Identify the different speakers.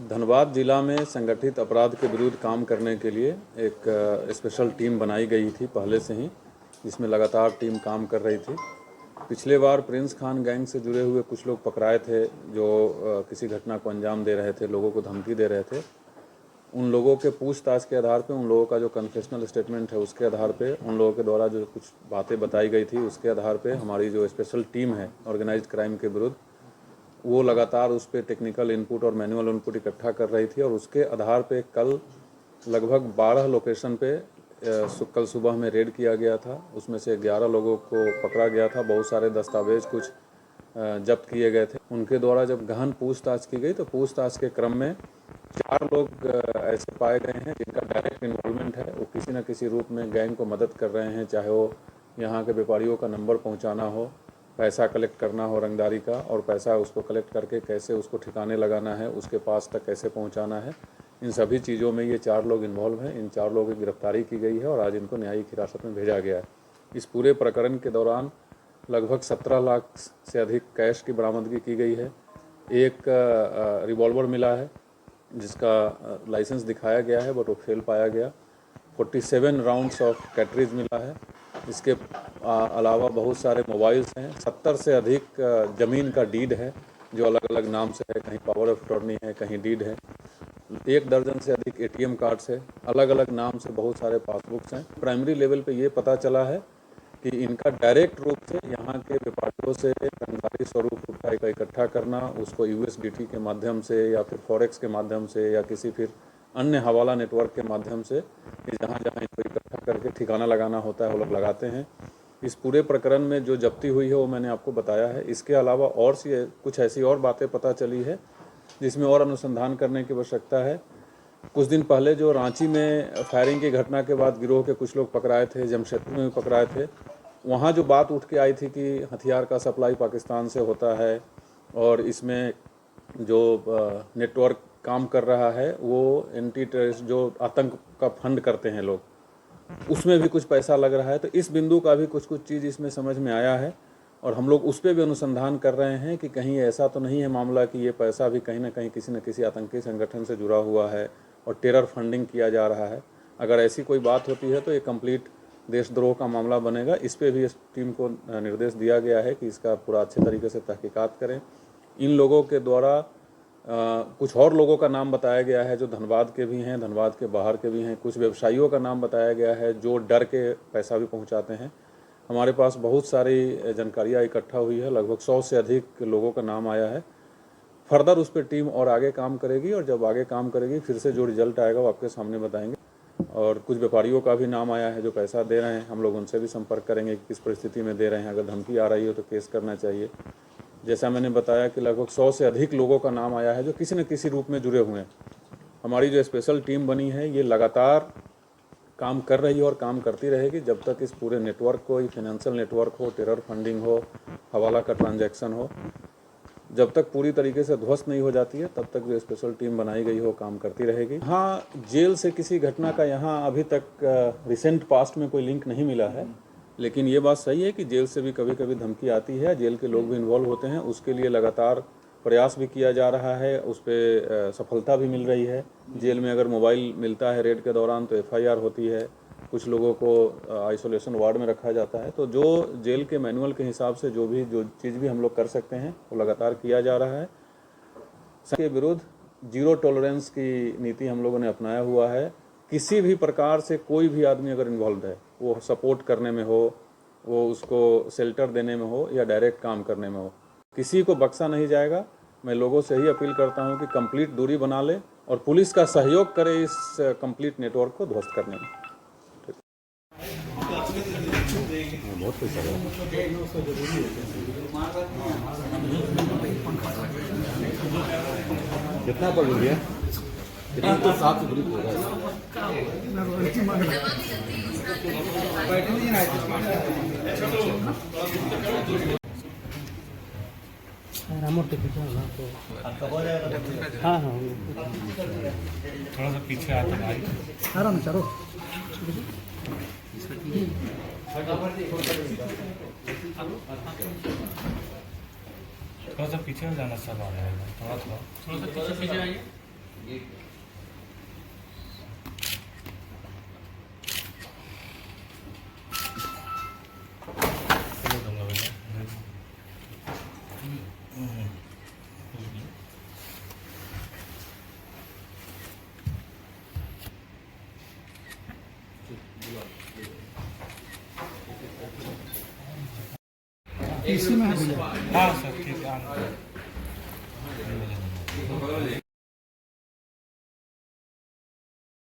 Speaker 1: धनबाद जिला में संगठित अपराध के विरुद्ध काम करने के लिए एक स्पेशल टीम बनाई गई थी पहले से ही, जिसमें लगातार टीम काम कर रही थी। पिछले बार प्रिंस खान गैंग से जुड़े हुए कुछ लोग पकड़ाए थे जो किसी घटना को अंजाम दे रहे थे, लोगों को धमकी दे रहे थे। उन लोगों के पूछताछ के आधार पे, उन लोगों का जो कन्फेशनल स्टेटमेंट है उसके आधार पे, उन लोगों के द्वारा जो कुछ बातें बताई गई थी उसके आधार पे हमारी जो स्पेशल टीम है ऑर्गेनाइज्ड क्राइम के विरुद्ध, वो लगातार उस पर टेक्निकल इनपुट और मैनुअल इनपुट इकट्ठा कर रही थी। और उसके आधार पे कल लगभग 12 लोकेशन पे कल सुबह में रेड किया गया था। उसमें से 11 लोगों को पकड़ा गया था। बहुत सारे दस्तावेज कुछ जब्त किए गए थे। उनके द्वारा जब गहन पूछताछ की गई तो पूछताछ के क्रम में 4 लोग ऐसे पाए गए हैं जिनका डायरेक्ट इन्वॉल्वमेंट है। वो किसी न किसी रूप में गैंग को मदद कर रहे हैं, चाहे वो यहाँ के व्यापारियों का नंबर पहुँचाना हो, पैसा कलेक्ट करना हो रंगदारी का, और पैसा उसको कलेक्ट करके कैसे उसको ठिकाने लगाना है, उसके पास तक कैसे पहुंचाना है। इन सभी चीज़ों में ये 4 लोग इन्वॉल्व हैं। इन 4 लोगों की गिरफ्तारी की गई है और आज इनको न्यायिक हिरासत में भेजा गया है। इस पूरे प्रकरण के दौरान लगभग 17 लाख से अधिक कैश की बरामदगी की गई है। एक रिवॉल्वर मिला है जिसका लाइसेंस दिखाया गया है बट वो फेल पाया गया। 47 राउंड्स ऑफ कैटरीज मिला है। इसके अलावा बहुत सारे मोबाइल्स हैं। 70 से अधिक ज़मीन का डीड है जो अलग अलग नाम से है, कहीं पावर ऑफ अटॉर्नी है, कहीं डीड है। 1 दर्जन से अधिक ATM कार्ड्स है, अलग अलग नाम से बहुत सारे पासबुक्स हैं। प्राइमरी लेवल पे ये पता चला है कि इनका डायरेक्ट रूप से यहाँ के व्यापारियों से रंगदारी स्वरूप उठाई का इकट्ठा करना, उसको USDT के माध्यम से या फिर फॉरेक्स के माध्यम से या किसी फिर अन्य हवाला नेटवर्क के माध्यम से जहाँ जहाँ इनको इकट्ठा करके ठिकाना लगाना होता है वो लोग लगाते हैं। इस पूरे प्रकरण में जो जब्ती हुई है वो मैंने आपको बताया है। इसके अलावा और सी कुछ ऐसी और बातें पता चली है जिसमें और अनुसंधान करने की आवश्यकता है। कुछ दिन पहले जो रांची में फायरिंग की घटना के बाद गिरोह के कुछ लोग पकड़ाए थे, जमशेदपुर में भी पकड़ाए थे। वहाँ जो बात उठ के आई थी कि हथियार का सप्लाई पाकिस्तान से होता है और इसमें जो नेटवर्क काम कर रहा है वो एंटी टेररिस्ट जो आतंक का फंड करते हैं लोग, उसमें भी कुछ पैसा लग रहा है। तो इस बिंदु का भी कुछ चीज़ इसमें समझ में आया है और हम लोग उस पर भी अनुसंधान कर रहे हैं कि कहीं ऐसा तो नहीं है मामला कि ये पैसा भी कहीं ना कहीं किसी न किसी आतंकी संगठन से जुड़ा हुआ है और टेरर फंडिंग किया जा रहा है। अगर ऐसी कोई बात होती है तो ये कंप्लीट देशद्रोह का मामला बनेगा। इस पर भी इस टीम को निर्देश दिया गया है कि इसका पूरा अच्छे तरीके से तहकीकात करें। इन लोगों के द्वारा कुछ और लोगों का नाम बताया गया है जो धनबाद के भी हैं, धनबाद के बाहर के भी हैं। कुछ व्यवसायियों का नाम बताया गया है जो डर के पैसा भी पहुंचाते हैं। हमारे पास बहुत सारी जानकारियाँ इकट्ठा हुई है, लगभग 100 से अधिक लोगों का नाम आया है। फर्दर उस पर टीम और आगे काम करेगी और जब आगे काम करेगी फिर से जो रिजल्ट आएगा वो आपके सामने बताएंगे। और कुछ व्यापारियों का भी नाम आया है जो पैसा दे रहे हैं, हम लोग उनसे भी संपर्क करेंगे कि किस परिस्थिति में दे रहे हैं। अगर धमकी आ रही हो तो केस करना चाहिए। जैसा मैंने बताया कि लगभग 100 से अधिक लोगों का नाम आया है जो किसी न किसी रूप में जुड़े हुए हैं। हमारी जो स्पेशल टीम बनी है ये लगातार काम कर रही है और काम करती रहेगी जब तक इस पूरे नेटवर्क को, फाइनेंशियल नेटवर्क हो, टेरर फंडिंग हो, हवाला का ट्रांजैक्शन हो, जब तक पूरी तरीके से ध्वस्त नहीं हो जाती है तब तक जो स्पेशल टीम बनाई गई हो काम करती रहेगी। हाँ, जेल से किसी घटना का यहाँ अभी तक रिसेंट पास्ट में कोई लिंक नहीं मिला है, लेकिन ये बात सही है कि जेल से भी कभी कभी धमकी आती है, जेल के लोग भी इन्वॉल्व होते हैं। उसके लिए लगातार प्रयास भी किया जा रहा है, उस पर सफलता भी मिल रही है। जेल में अगर मोबाइल मिलता है रेड के दौरान तो FIR होती है, कुछ लोगों को आइसोलेशन वार्ड में रखा जाता है। तो जो जेल के मैनुअल के हिसाब से जो चीज़ भी हम लोग कर सकते हैं वो लगातार किया जा रहा है। के विरुद्ध 0 टॉलरेंस की नीति हम लोगों ने अपनाया हुआ है। किसी भी प्रकार से कोई भी आदमी अगर इन्वॉल्व है, वो सपोर्ट करने में हो, वो उसको शेल्टर देने में हो या डायरेक्ट काम करने में हो, किसी को बख्शा नहीं जाएगा। मैं लोगों से ही अपील करता हूं कि कंप्लीट दूरी बना ले और पुलिस का सहयोग करे इस कंप्लीट नेटवर्क को ध्वस्त करने में। बहुत पैसा कितना पड़ गया? कितना तो 7 ग्रुप हो रहा है।
Speaker 2: रामोट के पीछे होगा तो हाँ हाँ
Speaker 3: थोड़ा सा पीछे आता भाई,
Speaker 2: आराम चलो।
Speaker 3: थोड़ा सा पीछे में जाना सब आ जाएगा। थोड़ा सा पीछे आइए। चलो दूंगा बेटा।
Speaker 2: इसी में है भैया।
Speaker 3: हाँ सर ठीक है।